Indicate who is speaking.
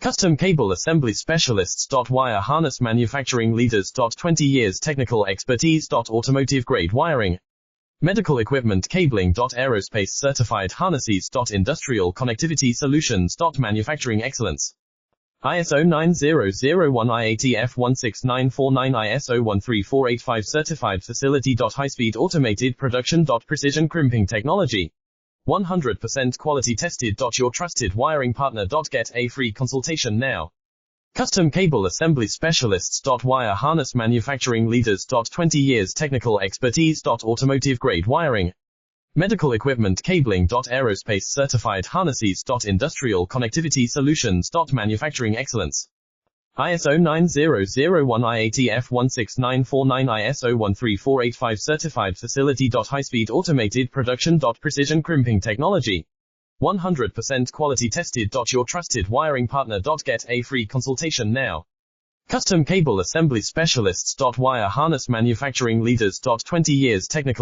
Speaker 1: Custom cable assembly specialists. Wire harness manufacturing leaders. 20 years technical expertise. Automotive grade wiring, medical equipment cabling. Aerospace certified harnesses. Industrial connectivity solutions. Manufacturing excellence. ISO 9001 IATF 16949 ISO 13485 certified facility. High-speed automated production. Precision crimping technology. 100% quality tested. Your trusted wiring partner. Get a free consultation now. Custom cable assembly specialists. Wire harness manufacturing leaders. 20 years technical expertise. Automotive grade wiring, medical equipment cabling. Aerospace certified harnesses. Industrial connectivity solutions. Manufacturing excellence. ISO 9001 IATF 16949 ISO 13485 certified facility. High-speed automated production. Precision crimping technology. 100% quality tested. Your trusted wiring partner. Get a free consultation now. Custom cable assembly specialists. Wire harness manufacturing leaders. 20 years technical